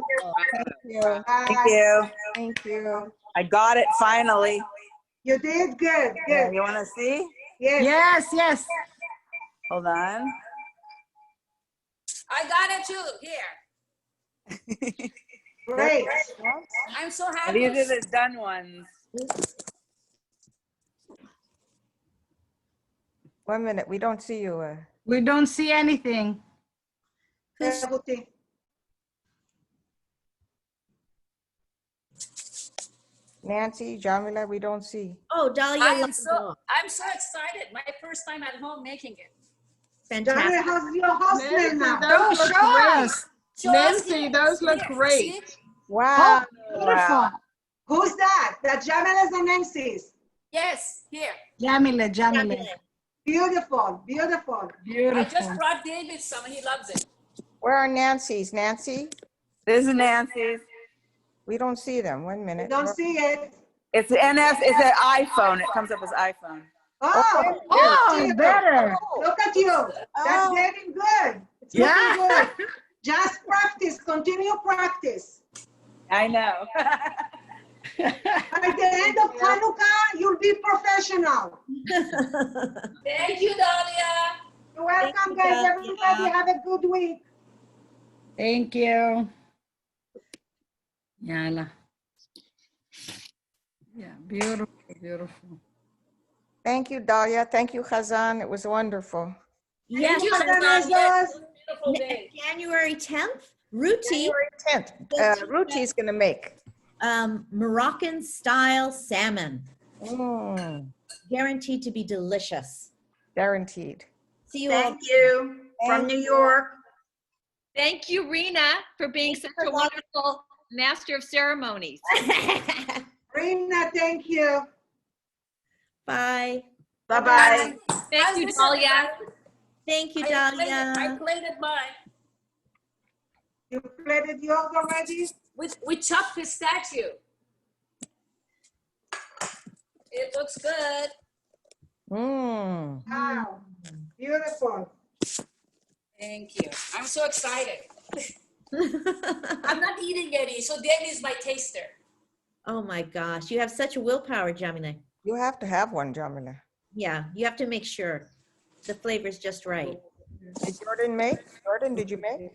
Thank you. Bye. Thank you. Thank you. I got it finally. You did good. Yeah, Good. you want to see? Yes. Yes, yes. Hold on. I got it too. Here. Great. I'm so happy. These are the done ones. 1 minute. We don't see you. We don't see anything. Nancy, Jamila, we don't see. Oh, Dahlia. I'm so excited. My first time at home making it. Dahlia, how's your house smell now? Those look great. Nancy, those look great. Wow. Beautiful. Who's that? The Jamilas and Nancy's. Yes, here. Jamila, Jamila. Beautiful, beautiful. I Beautiful. just brought David some and he loves it. Where are Nancy's? Nancy? This is Nancy's. We don't see them. 1 I minute. don't see it. It's NS. It's an iPhone. It comes up as iPhone. Oh, Oh, look at better. you. Look at you. That's Oh. getting good. It's Yeah. looking good. Just practice, continue practice. I know. By the end of Hanukkah, you'll be professional. Thank you, Dahlia. You're welcome, you, guys. Dahlia. Everybody have a good week. Thank you. Yala. Yeah, beautiful, beautiful. Thank you, Dahlia. Thank you, Khazan. It was wonderful. Yes, Thank you, Khazan, Khazan. Yes, it was a beautiful Ne- day. January 10th, Ruti, January 10th. Ruti's gonna make. Moroccan style salmon, guaranteed to be delicious. Guaranteed. See you all. Thank you from New York. Thank you, Rena, for being such a wonderful master of ceremonies. Rina, thank you. Bye. Bye-bye. Thank you, Dahlia. Thank you, I Dahlia. plated mine. You plated yours already? We chopped pistachio. It looks good. Wow, beautiful. Thank you. I'm so excited. I'm not eating any, so Danny's my taster. Oh my gosh, you have such a willpower, Jamila. You have to have one, Jamila. Yeah, you have to make sure the flavor's just right. Did Jordan make? Jordan, did you make?